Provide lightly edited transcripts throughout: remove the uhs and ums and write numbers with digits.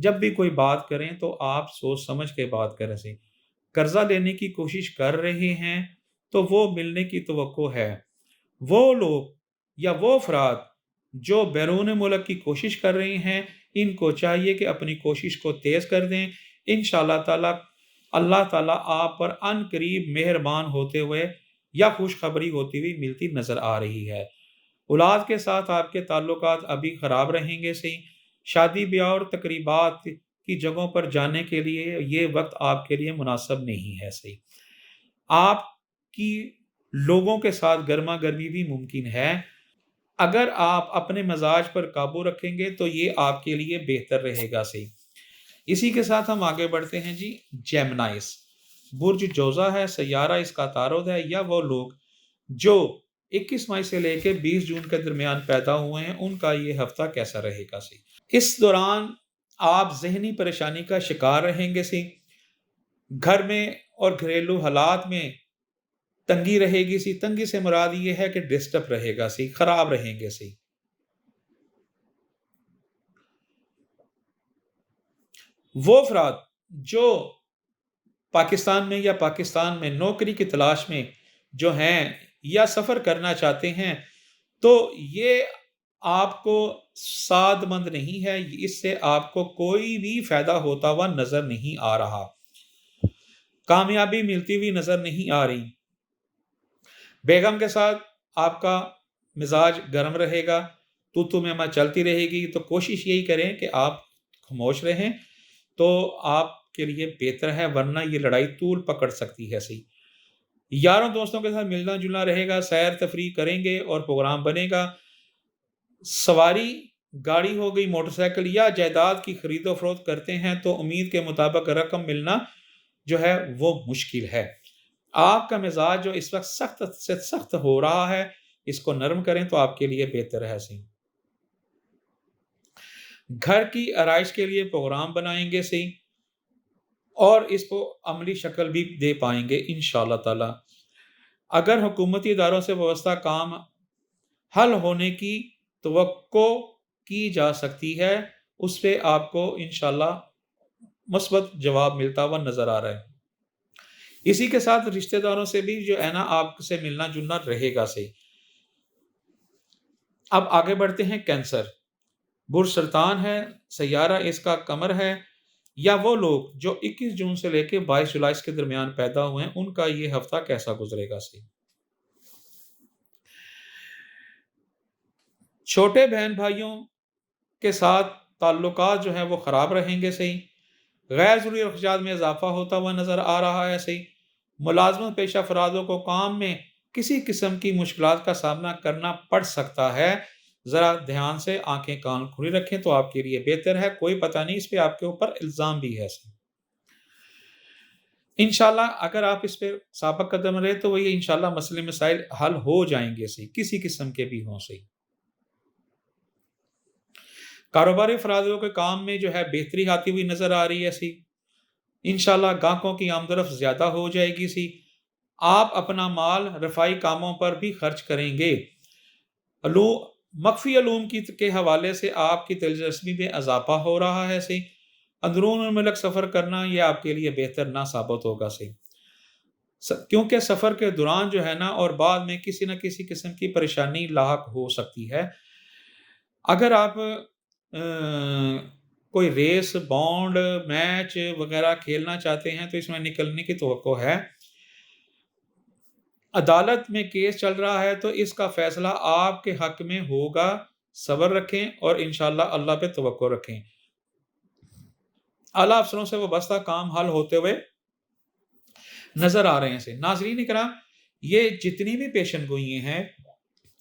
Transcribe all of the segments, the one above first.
جب بھی کوئی بات کریں تو آپ سوچ سمجھ کے بات کریں صحیح. قرضہ لینے کی کوشش کر رہے ہیں تو وہ ملنے کی توقع ہے. وہ لوگ یا وہ افراد جو بیرون ملک کی کوشش کر رہے ہیں، ان کو چاہیے کہ اپنی کوشش کو تیز کر دیں. انشاءاللہ تعالی اللہ تعالیٰ آپ پر ان قریب مہربان ہوتے ہوئے یا خوشخبری ہوتی ہوئی ملتی نظر آ رہی ہے. اولاد کے ساتھ آپ کے تعلقات ابھی خراب رہیں گے صحیح. شادی بیاہ اور تقریبات کی جگہوں پر جانے کے لیے یہ وقت آپ کے لیے مناسب نہیں ہے صحیح. آپ کی لوگوں کے ساتھ گرما گرمی بھی ممکن ہے. اگر آپ اپنے مزاج پر قابو رکھیں گے تو یہ آپ کے لیے بہتر رہے گا صحیح. اسی کے ساتھ ہم آگے بڑھتے ہیں جی. جیمنائس برج جوزہ ہے، سیارہ اس کا عطارد ہے، یا وہ لوگ جو 21 مئی سے لے کے 20 جون کے درمیان پیدا ہوئے ہیں، ان کا یہ ہفتہ کیسا رہے گا صحیح. اس دوران آپ ذہنی پریشانی کا شکار رہیں گے صحیح. گھر میں اور گھریلو حالات میں تنگی رہے گی سی. تنگی سے مراد یہ ہے کہ ڈسٹرب رہے گا سی، خراب رہیں گے سی. وہ افراد جو پاکستان میں یا پاکستان میں نوکری کی تلاش میں جو ہیں یا سفر کرنا چاہتے ہیں، تو یہ آپ کو سعادت مند نہیں ہے. اس سے آپ کو کوئی بھی فائدہ ہوتا ہوا نظر نہیں آ رہا، کامیابی ملتی ہوئی نظر نہیں آ رہی. بیگم کے ساتھ آپ کا مزاج گرم رہے گا، تو میں چلتی رہے گی. تو کوشش یہی کریں کہ آپ خاموش رہیں تو آپ کے لیے بہتر ہے، ورنہ یہ لڑائی طول پکڑ سکتی ہے صحیح. یاروں دوستوں کے ساتھ ملنا جلنا رہے گا، سیر تفریح کریں گے اور پروگرام بنے گا. سواری گاڑی ہو گئی، موٹر سائیکل یا جائیداد کی خرید و فروخت کرتے ہیں تو امید کے مطابق رقم ملنا جو ہے وہ مشکل ہے. آپ کا مزاج جو اس وقت سخت سے سخت ہو رہا ہے، اس کو نرم کریں تو آپ کے لیے بہتر ہے صحیح. گھر کی آرائش کے لیے پروگرام بنائیں گے صحیح، اور اس کو عملی شکل بھی دے پائیں گے انشاءاللہ تعالی. اگر حکومتی اداروں سے وابستہ کام حل ہونے کی توقع کی جا سکتی ہے، اس پہ آپ کو انشاءاللہ مثبت جواب ملتا ہوا نظر آ رہا ہے. اسی کے ساتھ رشتہ داروں سے بھی جو ہے نا آپ سے ملنا جلنا رہے گا صحیح. اب آگے بڑھتے ہیں. کینسر برج سرطان ہے، سیارہ اس کا قمر ہے، یا وہ لوگ جو 21 جون سے لے کے 22 جولائی کے درمیان پیدا ہوئے ہیں، ان کا یہ ہفتہ کیسا گزرے گا صحیح. چھوٹے بہن بھائیوں کے ساتھ تعلقات جو ہیں وہ خراب رہیں گے صحیح. غیر ضروری اخراجات میں اضافہ ہوتا ہوا نظر آ رہا ہے صحیح. ملازمت پیشہ افرادوں کو کام میں کسی قسم کی مشکلات کا سامنا کرنا پڑ سکتا ہے. ذرا دھیان سے آنکھیں کان کھلی رکھیں تو آپ کے لیے بہتر ہے. کوئی پتہ نہیں، اس پہ آپ کے اوپر الزام بھی ہے صحیح. انشاءاللہ اگر آپ اس پہ ثابت قدم رہے تو وہ یہ انشاءاللہ مسئلے مسائل حل ہو جائیں گے صحیح، کسی قسم کے بھی ہوں صحیح. کاروباری افرادوں کے کام میں جو ہے بہتری آتی ہوئی نظر آ رہی ہے صحیح. انشاءاللہ گاہکوں کی آمدرفت زیادہ ہو جائے گی صحیح. آپ اپنا مال رفائی کاموں پر بھی خرچ کریں گے. مخفی علوم کے حوالے سے آپ کی دلچسپی میں اضافہ ہو رہا ہے صحیح. اندرون ملک سفر کرنا یہ آپ کے لیے بہتر نہ ثابت ہوگا صحیح، کیونکہ سفر کے دوران جو ہے نا اور بعد میں کسی نہ کسی قسم کی پریشانی لاحق ہو سکتی ہے. اگر آپ کوئی ریس، بانڈ، میچ وغیرہ کھیلنا چاہتے ہیں تو اس میں نکلنے کی توقع ہے. عدالت میں کیس چل رہا ہے تو اس کا فیصلہ آپ کے حق میں ہوگا. صبر رکھیں اور انشاءاللہ اللہ پہ توقع رکھیں. اعلیٰ افسروں سے وابستہ کام حل ہوتے ہوئے نظر آ رہے ہیں. ناظرین کرام، یہ جتنی بھی پیشن گوئیاں ہیں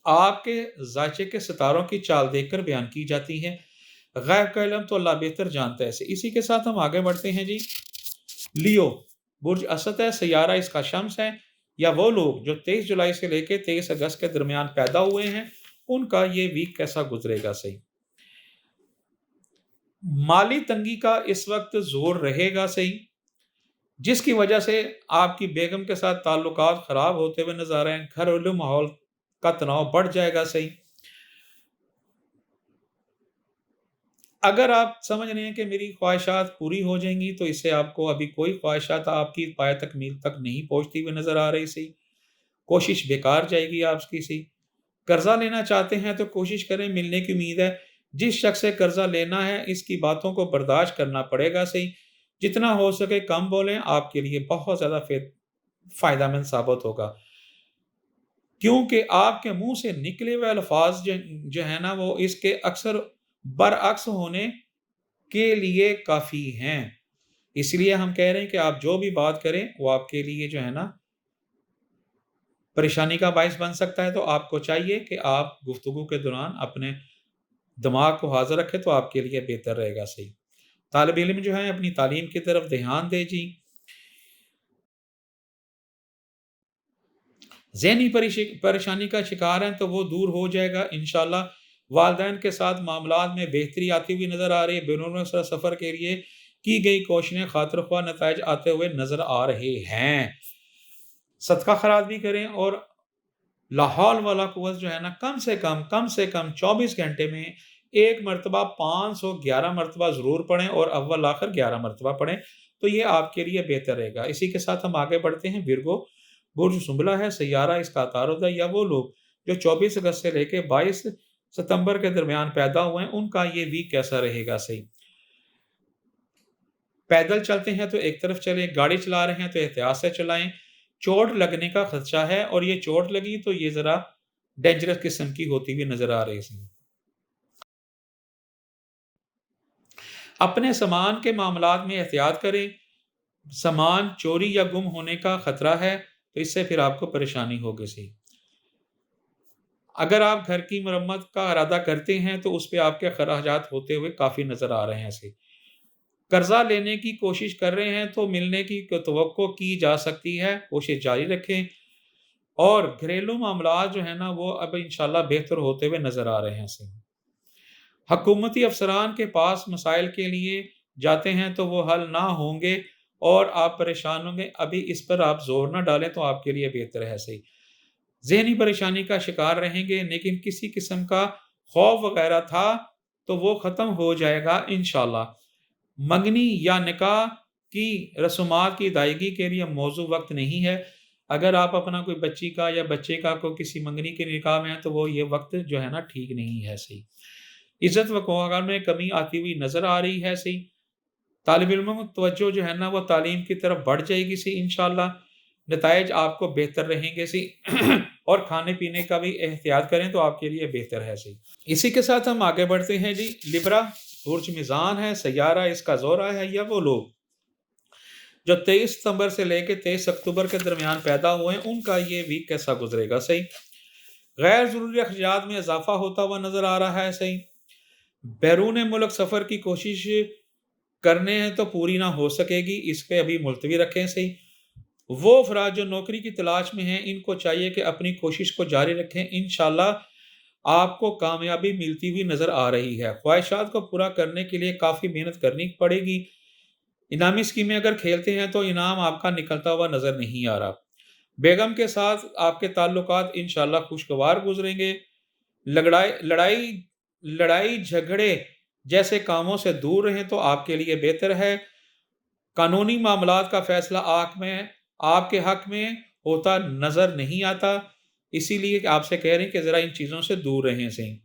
آپ کے ذائچے کے ستاروں کی چال دیکھ کر بیان کی جاتی ہیں. غیب کا علم تو اللہ بہتر جانتا ہے. اسی کے ساتھ ہم آگے بڑھتے ہیں جی. لیو برج اسد ہے، سیارہ اس کا شمس ہے، یا وہ لوگ جو 23 جولائی سے لے کے 23 اگست کے درمیان پیدا ہوئے ہیں، ان کا یہ ویک کیسا گزرے گا صحیح. مالی تنگی کا اس وقت زور رہے گا صحیح، جس کی وجہ سے آپ کی بیگم کے ساتھ تعلقات خراب ہوتے ہوئے نظر آ رہے ہیں. گھریلو ماحول کا تناؤ بڑھ جائے گا صحیح. اگر آپ سمجھ رہے ہیں کہ میری خواہشات پوری ہو جائیں گی تو اس سے آپ کو ابھی کوئی خواہشات آپ کی پایہ تکمیل تک نہیں پہنچتی ہوئی نظر آ رہی سی، کوشش بیکار جائے گی آپ کی سی۔ قرضہ لینا چاہتے ہیں تو کوشش کریں، ملنے کی امید ہے۔ جس شخص سے قرضہ لینا ہے اس کی باتوں کو برداشت کرنا پڑے گا صحیح، جتنا ہو سکے کم بولیں، آپ کے لیے بہت زیادہ فائدہ مند ثابت ہوگا، کیونکہ آپ کے منہ سے نکلے ہوئے الفاظ جو ہے نا وہ اس کے اکثر برعکس ہونے کے لیے کافی ہیں۔ اس لیے ہم کہہ رہے ہیں کہ آپ جو بھی بات کریں وہ آپ کے لیے جو ہے نا پریشانی کا باعث بن سکتا ہے، تو آپ کو چاہیے کہ آپ گفتگو کے دوران اپنے دماغ کو حاضر رکھیں تو آپ کے لیے بہتر رہے گا صحیح۔ طالب علم جو ہے اپنی تعلیم کی طرف دھیان دے جی۔ ذہنی پریشانی کا شکار ہیں تو وہ دور ہو جائے گا انشاءاللہ۔ والدین کے ساتھ معاملات میں بہتری آتی ہوئی نظر آ رہی ہے، بیرون ملک سفر کے لیے کی گئی کوششیں خاطر خواہ نتائج آتے ہوئے نظر آ رہے ہیں۔ صدقہ خیرات بھی کریں اور لا حول ولا قوت جو ہے نا کم سے کم 24 گھنٹے میں ایک مرتبہ 511 مرتبہ ضرور پڑھیں اور اول آخر 11 مرتبہ پڑھیں، تو یہ آپ کے لیے بہتر رہے گا۔ اسی کے ساتھ ہم آگے بڑھتے ہیں۔ ورگو برج سنبلہ ہے، سیارہ اس کا عطارد ہے، یا وہ لوگ جو 24 اگست سے لے کے 22 ستمبر کے درمیان پیدا ہوئے ہیں ان کا یہ ویک کیسا رہے گا صحیح۔ پیدل چلتے ہیں تو ایک طرف چلیں، گاڑی چلا رہے ہیں تو احتیاط سے چلائیں، چوٹ لگنے کا خدشہ ہے اور یہ چوٹ لگی تو یہ ذرا ڈینجرس قسم کی ہوتی ہوئی نظر آ رہی ہے۔ اپنے سامان کے معاملات میں احتیاط کریں، سامان چوری یا گم ہونے کا خطرہ ہے تو اس سے پھر آپ کو پریشانی ہوگی سی۔ اگر آپ گھر کی مرمت کا ارادہ کرتے ہیں تو اس پہ آپ کے اخراجات ہوتے ہوئے کافی نظر آ رہے ہیں سی۔ قرضہ لینے کی کوشش کر رہے ہیں تو ملنے کی توقع کی جا سکتی ہے، کوشش جاری رکھیں، اور گھریلو معاملات جو ہیں نا وہ اب انشاءاللہ بہتر ہوتے ہوئے نظر آ رہے ہیں سی۔ حکومتی افسران کے پاس مسائل کے لیے جاتے ہیں تو وہ حل نہ ہوں گے اور آپ پریشان ہوں گے، ابھی اس پر آپ زور نہ ڈالیں تو آپ کے لیے بہتر ہے صحیح۔ ذہنی پریشانی کا شکار رہیں گے، لیکن کسی قسم کا خوف وغیرہ تھا تو وہ ختم ہو جائے گا انشاءاللہ۔ منگنی یا نکاح کی رسومات کی ادائیگی کے لیے موزوں وقت نہیں ہے۔ اگر آپ اپنا کوئی بچی کا یا بچے کا کوئی کسی منگنی کے نکاح میں ہے تو وہ یہ وقت جو ہے نا ٹھیک نہیں ہے صحیح۔ عزت وقار میں کمی آتی ہوئی نظر آ رہی ہے صحیح۔ طالب علموں کو توجہ جو ہے نا وہ تعلیم کی طرف بڑھ جائے گی سی انشاءاللہ، نتائج آپ کو بہتر رہیں گے سی اور کھانے پینے کا بھی احتیاط کریں تو آپ کے لیے بہتر ہے سی۔ اسی کے ساتھ ہم آگے بڑھتے ہیں جی۔ لبرا برج میزان ہے، سیارہ اس کا زہرہ ہے، یا وہ لوگ جو 23 ستمبر سے لے کے 23 اکتوبر کے درمیان پیدا ہوئے ہیں ان کا یہ ویک کیسا گزرے گا صحیح۔ غیر ضروری اخراجات میں اضافہ ہوتا ہوا نظر آ رہا ہے صحیح۔ بیرون ملک سفر کی کوشش کرنے ہیں تو پوری نہ ہو سکے گی، اس پہ ابھی ملتوی رکھیں صحیح۔ وہ افراد جو نوکری کی تلاش میں ہیں ان کو چاہیے کہ اپنی کوشش کو جاری رکھیں، انشاءاللہ آپ کو کامیابی ملتی ہوئی نظر آ رہی ہے۔ خواہشات کو پورا کرنے کے لیے کافی محنت کرنی پڑے گی۔ انعامی اسکیمیں اگر کھیلتے ہیں تو انعام آپ کا نکلتا ہوا نظر نہیں آ رہا۔ بیگم کے ساتھ آپ کے تعلقات انشاءاللہ خوشگوار گزریں گے۔ لڑائی جھگڑے جیسے کاموں سے دور رہیں تو آپ کے لیے بہتر ہے۔ قانونی معاملات کا فیصلہ آپ کے حق میں ہوتا نظر نہیں آتا، اسی لیے آپ سے کہہ رہے ہیں کہ ذرا ان چیزوں سے دور رہیں صحیح۔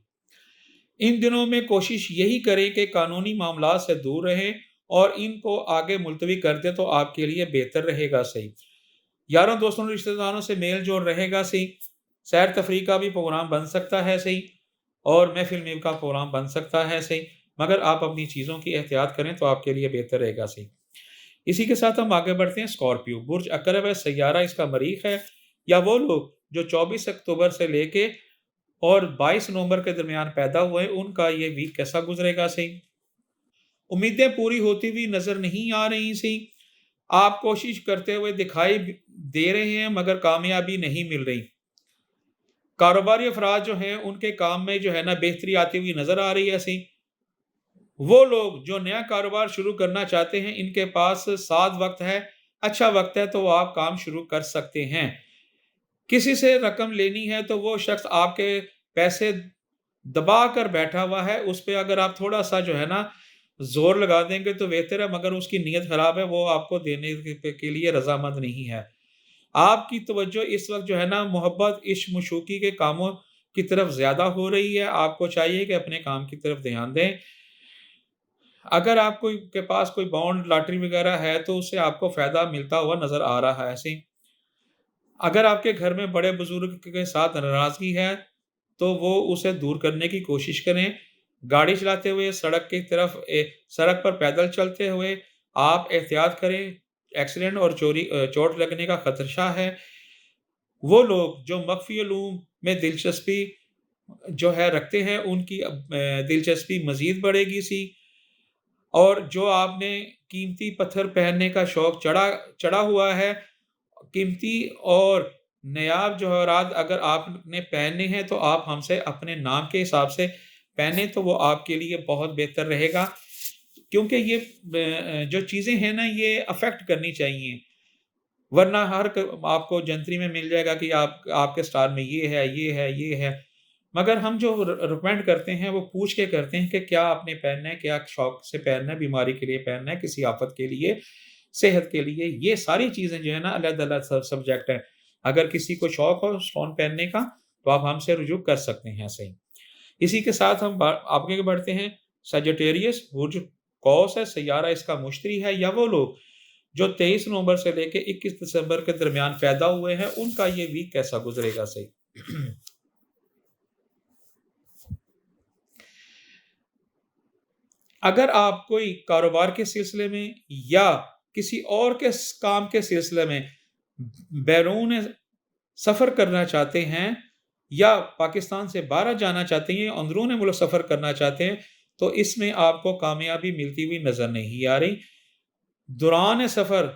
ان دنوں میں کوشش یہی کریں کہ قانونی معاملات سے دور رہیں اور ان کو آگے ملتوی کر دیں تو آپ کے لیے بہتر رہے گا صحیح۔ یاروں دوستوں رشتہ داروں سے میل جول رہے گا صحیح۔ سیر تفریح کا بھی پروگرام بن سکتا ہے صحیح، اور محفل میل کا پروگرام بن سکتا ہے صحیح، مگر آپ اپنی چیزوں کی احتیاط کریں تو آپ کے لیے بہتر رہے گا صحیح۔ اسی کے ساتھ ہم آگے بڑھتے ہیں۔ اسکارپیو برج عقرب ہے، سیارہ اس کا مریخ ہے، یا وہ لوگ جو 24 اکتوبر سے لے کے اور 22 نومبر کے درمیان پیدا ہوئے ان کا یہ ویک کیسا گزرے گا صحیح۔ امیدیں پوری ہوتی ہوئی نظر نہیں آ رہی صحیح۔ آپ کوشش کرتے ہوئے دکھائی دے رہے ہیں مگر کامیابی نہیں مل رہی۔ کاروباری افراد جو ہیں ان کے کام میں جو ہے نا بہتری آتی ہوئی نظر آ رہی ہے صحیح۔ وہ لوگ جو نیا کاروبار شروع کرنا چاہتے ہیں ان کے پاس ساتھ وقت ہے، اچھا وقت ہے، تو وہ آپ کام شروع کر سکتے ہیں۔ کسی سے رقم لینی ہے تو وہ شخص آپ کے پیسے دبا کر بیٹھا ہوا ہے، اس پہ اگر آپ تھوڑا سا جو ہے نا زور لگا دیں گے تو بہتر ہے، مگر اس کی نیت خراب ہے، وہ آپ کو دینے کے لیے رضامند نہیں ہے۔ آپ کی توجہ اس وقت جو ہے نا محبت، عشق، مشوقی کے کاموں کی طرف زیادہ ہو رہی ہے، آپ کو چاہیے کہ اپنے کام کی طرف دھیان دیں۔ اگر آپ کے پاس کوئی بانڈ لاٹری وغیرہ ہے تو اس سے آپ کو فائدہ ملتا ہوا نظر آ رہا ہے ایسے۔ اگر آپ کے گھر میں بڑے بزرگ کے ساتھ ناراضگی ہے تو وہ اسے دور کرنے کی کوشش کریں۔ گاڑی چلاتے ہوئے سڑک پر پیدل چلتے ہوئے آپ احتیاط کریں، ایکسیڈنٹ اور چوٹ لگنے کا خدشہ ہے۔ وہ لوگ جو مخفی علوم میں دلچسپی جو ہے رکھتے ہیں، ان کی دلچسپی مزید بڑھے گی سی، اور جو آپ نے قیمتی پتھر پہننے کا شوق چڑھا ہوا ہے، قیمتی اور نایاب جوہرات اگر آپ نے پہننے ہیں تو آپ ہم سے اپنے نام کے حساب سے پہنے تو وہ آپ کے لیے بہت بہتر رہے گا، کیونکہ یہ جو چیزیں ہیں نا یہ افیکٹ کرنی چاہیے، ورنہ آپ کو جنتری میں مل جائے گا کہ آپ کے سٹار میں یہ ہے، یہ ہے، یہ ہے، مگر ہم جو ریکمینڈ کرتے ہیں وہ پوچھ کے کرتے ہیں کہ کیا آپ نے پہننا ہے، کیا شوق سے پہننا ہے، بیماری کے لیے پہننا ہے، کسی آفت کے لیے، صحت کے لیے، یہ ساری چیزیں جو ہے نا علیحدہ علیحدہ سبجیکٹ ہے۔ اگر کسی کو شوق ہو اسٹون پہننے کا تو آپ ہم سے رجوع کر سکتے ہیں صحیح۔ اسی کے ساتھ ہم آگے بڑھتے ہیں۔ سیجیٹیریس برج قوس ہے، سیارہ اس کا مشتری ہے، یا وہ لوگ جو 23 نومبر سے لے کے 21 دسمبر کے درمیان پیدا ہوئے ہیں، ان کا یہ ویک کیسا گزرے گا صحیح۔ اگر آپ کوئی کاروبار کے سلسلے میں یا کسی اور کے کام کے سلسلے میں بیرون سفر کرنا چاہتے ہیں یا پاکستان سے باہر جانا چاہتے ہیں، اندرون ملک سفر کرنا چاہتے ہیں، تو اس میں آپ کو کامیابی ملتی ہوئی نظر نہیں آ رہی۔ دوران سفر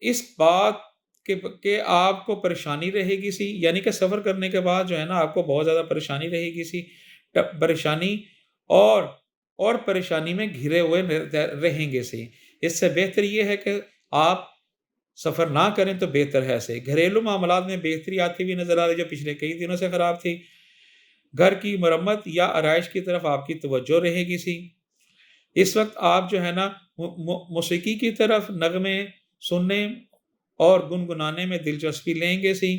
اس بات کہ آپ کو پریشانی رہے گی سی، یعنی کہ سفر کرنے کے بعد جو ہے نا آپ کو بہت زیادہ پریشانی رہے گی سی، پریشانی اور پریشانی میں گھرے ہوئے رہیں گے سی۔ اس سے بہتر یہ ہے کہ آپ سفر نہ کریں تو بہتر ہے سے۔ گھریلو معاملات میں بہتری آتی ہوئی نظر آ رہی جو پچھلے کئی دنوں سے خراب تھی۔ گھر کی مرمت یا آرائش کی طرف آپ کی توجہ رہے گی سی۔ اس وقت آپ جو ہے نا موسیقی کی طرف، نغمے سننے اور گنگنانے میں دلچسپی لیں گے سی۔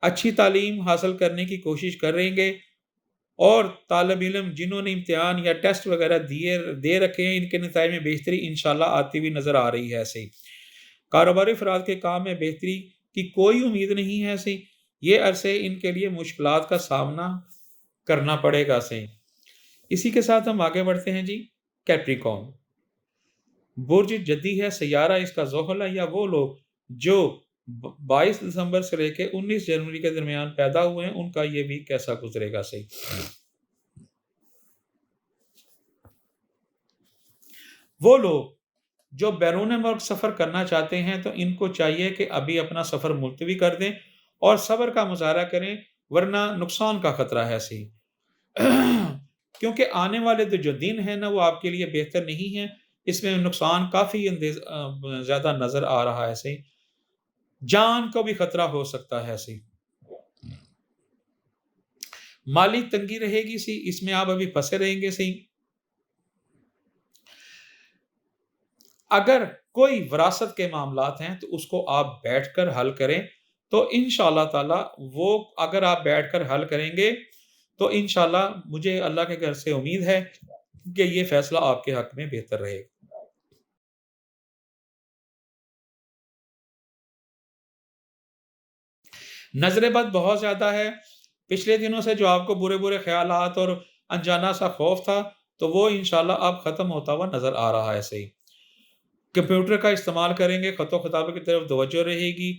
اچھی تعلیم حاصل کرنے کی کوشش کریں گے، اور طالب علم جنہوں نے امتحان یا ٹیسٹ وغیرہ دے رکھے ہیں، ان کے نتائج میں بہتری انشاءاللہ آتی ہوئی نظر آ رہی ہے ایسے۔ کاروباری افراد کے کام میں بہتری کی کوئی امید نہیں ہے ایسے، یہ عرصے ان کے لیے مشکلات کا سامنا کرنا پڑے گا ایسے۔ اسی کے ساتھ ہم آگے بڑھتے ہیں جی۔ کیپریکون برج جدی ہے، سیارہ اس کا زحل ہے، یا وہ لوگ جو 22 دسمبر سے لے کے 19 جنوری کے درمیان پیدا ہوئے ہیں، ان کا یہ ویک کیسا گزرے گا صحیح۔ وہ لوگ جو بیرون ملک سفر کرنا چاہتے ہیں تو ان کو چاہیے کہ ابھی اپنا سفر ملتوی کر دیں اور صبر کا مظاہرہ کریں، ورنہ نقصان کا خطرہ ہے صحیح۔ کیونکہ آنے والے جو دن ہیں نا وہ آپ کے لیے بہتر نہیں ہیں، اس میں نقصان کافی زیادہ نظر آ رہا ہے صحیح۔ جان کو بھی خطرہ ہو سکتا ہے صحیح۔ مالی تنگی رہے گی سی، اس میں آپ ابھی پھنسے رہیں گے صحیح۔ اگر کوئی وراثت کے معاملات ہیں تو اس کو آپ بیٹھ کر حل کریں، تو انشاءاللہ تعالی وہ اگر آپ بیٹھ کر حل کریں گے تو انشاءاللہ مجھے اللہ کے گھر سے امید ہے کہ یہ فیصلہ آپ کے حق میں بہتر رہے گا۔ نظر بد بہت زیادہ ہے۔ پچھلے دنوں سے جو آپ کو برے برے خیالات اور انجانا سا خوف تھا تو وہ انشاءاللہ اب ختم ہوتا ہوا نظر آ رہا ہے صحیح۔ کمپیوٹر کا استعمال کریں گے، خط و خطابے کی طرف توجہ رہے گی،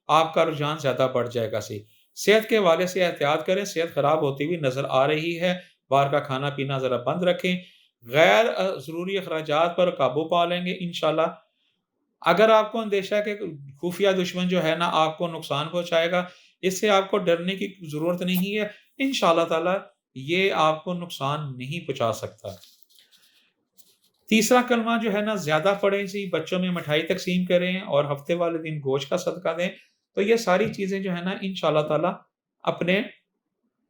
آپ کا رجحان زیادہ بڑھ جائے گا صحیح۔ صحت کے حوالے سے احتیاط کریں، صحت خراب ہوتی ہوئی نظر آ رہی ہے، باہر کا کھانا پینا ذرا بند رکھیں، غیر ضروری اخراجات پر قابو پا لیں گے انشاءاللہ۔ اگر آپ کو اندیشہ ہے کہ خفیہ دشمن جو ہے نا آپ کو نقصان پہنچائے گا، اس سے آپ کو ڈرنے کی ضرورت نہیں ہے، انشاءاللہ تعالی یہ آپ کو نقصان نہیں پہنچا سکتا۔ تیسرا کلمہ جو ہے نا زیادہ پڑھیں سی، بچوں میں مٹھائی تقسیم کریں اور ہفتے والے دن گوشت کا صدقہ دیں، تو یہ ساری چیزیں جو ہے نا انشاءاللہ تعالی اپنے